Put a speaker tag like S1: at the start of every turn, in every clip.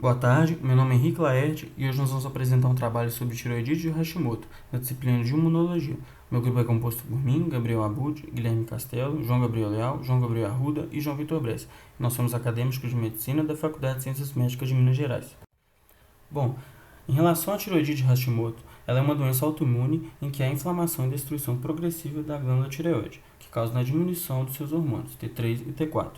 S1: Boa tarde, meu nome é Henrique Laerte e hoje nós vamos apresentar um trabalho sobre tireoidite de Hashimoto, na disciplina de imunologia. Meu grupo é composto por mim, Gabriel Abud, Guilherme Castelo, João Gabriel Leal, João Gabriel Arruda e João Vitor Brescia. Nós somos acadêmicos de medicina da Faculdade de Ciências Médicas de Minas Gerais. Bom, em relação à tireoidite de Hashimoto, ela é uma doença autoimune em que há inflamação e destruição progressiva da glândula tireoide, que causa a diminuição dos seus hormônios, T3 e T4.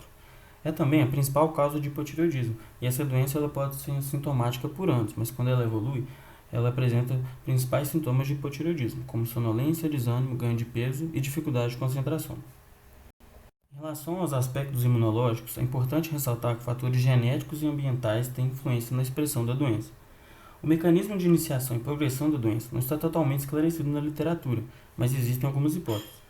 S1: É também a principal causa de hipotireoidismo, e essa doença ela pode ser sintomática por anos, mas quando ela evolui, ela apresenta principais sintomas de hipotireoidismo, como sonolência, desânimo, ganho de peso e dificuldade de concentração. Em relação aos aspectos imunológicos, é importante ressaltar que fatores genéticos e ambientais têm influência na expressão da doença. O mecanismo de iniciação e progressão da doença não está totalmente esclarecido na literatura, mas existem algumas hipóteses.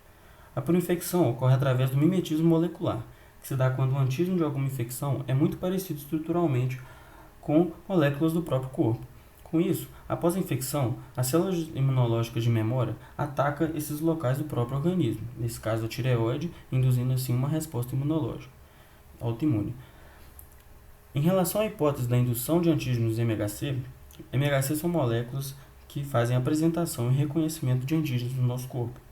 S1: A proinfecção ocorre através do mimetismo molecular, que se dá quando o antígeno de alguma infecção é muito parecido estruturalmente com moléculas do próprio corpo. Com isso, após a infecção, as células imunológicas de memória atacam esses locais do próprio organismo, nesse caso a tireoide, induzindo assim uma resposta imunológica autoimune. Em relação à hipótese da indução de antígenos MHC, MHC são moléculas que fazem a apresentação e reconhecimento de antígenos no nosso corpo.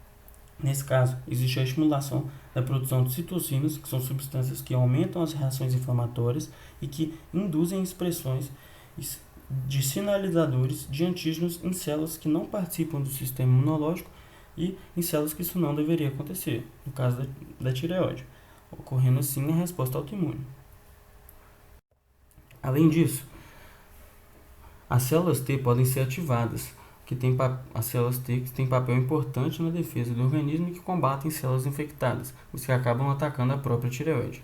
S1: Nesse caso, existe a estimulação da produção de citocinas, que são substâncias que aumentam as reações inflamatórias e que induzem expressões de sinalizadores de antígenos em células que não participam do sistema imunológico e em células que isso não deveria acontecer, no caso da tireoide, ocorrendo assim a resposta autoimune. Além disso, as células T podem ser ativadas, as células T que têm papel importante na defesa do organismo e que combatem células infectadas, os que acabam atacando a própria tireoide.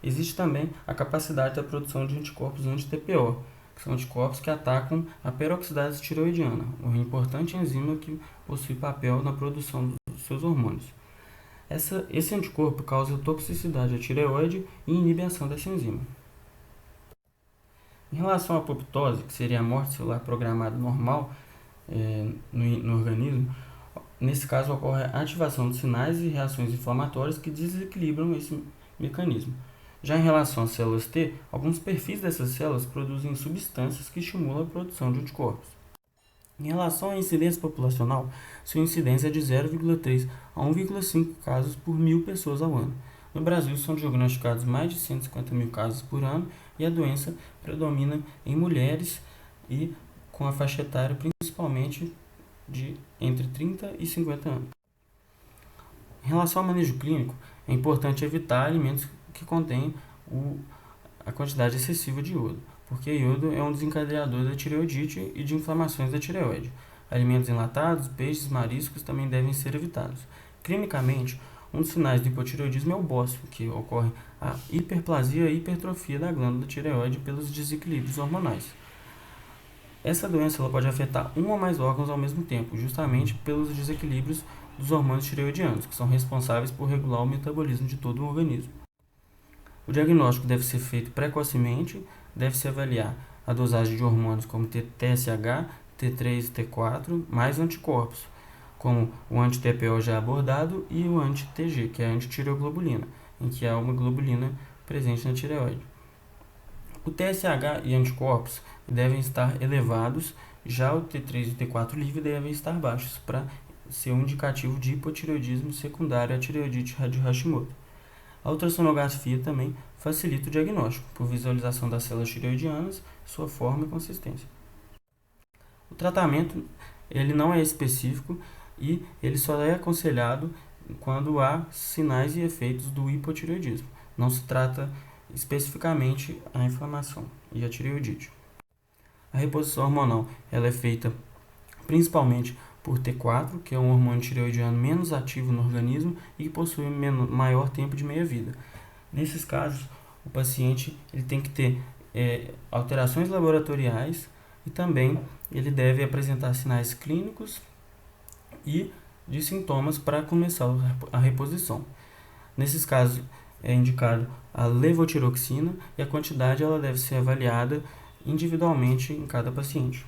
S1: Existe também a capacidade da produção de anticorpos anti-TPO, que são anticorpos que atacam a peroxidase tireoidiana, uma importante enzima que possui papel na produção dos seus hormônios. Esse anticorpo causa toxicidade à tireoide e inibe a ação dessa enzima. Em relação à apoptose, que seria a morte celular programada normal no organismo, nesse caso ocorre a ativação de sinais e reações inflamatórias que desequilibram esse mecanismo. Já em relação às células T, alguns perfis dessas células produzem substâncias que estimulam a produção de anticorpos. Em relação à incidência populacional, sua incidência é de 0,3 a 1,5 casos por 1.000 pessoas ao ano. No Brasil, são diagnosticados mais de 150 mil casos por ano e a doença predomina em mulheres e com a faixa etária principalmente de entre 30 e 50 anos. Em relação ao manejo clínico, é importante evitar alimentos que contêm a quantidade excessiva de iodo, porque iodo é um desencadeador da tireoidite e de inflamações da tireoide. Alimentos enlatados, peixes, mariscos também devem ser evitados. Clinicamente, um dos sinais do hipotireoidismo é o bócio, que ocorre a hiperplasia e hipertrofia da glândula tireoide pelos desequilíbrios hormonais. Essa doença ela pode afetar um ou mais órgãos ao mesmo tempo, justamente pelos desequilíbrios dos hormônios tireoidianos, que são responsáveis por regular o metabolismo de todo o organismo. O diagnóstico deve ser feito precocemente, deve-se avaliar a dosagem de hormônios como TSH, T3 e T4, mais anticorpos, como o anti-TPO já abordado e o anti-TG, que é a antitireoglobulina, em que há uma globulina presente na tireoide. O TSH e anticorpos devem estar elevados, já o T3 e o T4 livre devem estar baixos, para ser um indicativo de hipotireoidismo secundário à tireoidite de Hashimoto. A ultrassonografia também facilita o diagnóstico, por visualização das células tireoidianas, sua forma e consistência. O tratamento ele não é específico e ele só é aconselhado quando há sinais e efeitos do hipotireoidismo. Não se trata especificamente a inflamação e a tireoidite. A reposição hormonal ela é feita principalmente por T4, que é um hormônio tireoidiano menos ativo no organismo e que possui maior tempo de meia-vida. Nesses casos, o paciente ele tem que ter alterações laboratoriais e também ele deve apresentar sinais clínicos e de sintomas para começar a reposição. Nesses casos, é indicado a levotiroxina e a quantidade ela deve ser avaliada individualmente em cada paciente.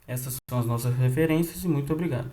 S1: Essas são as nossas referências e muito obrigado.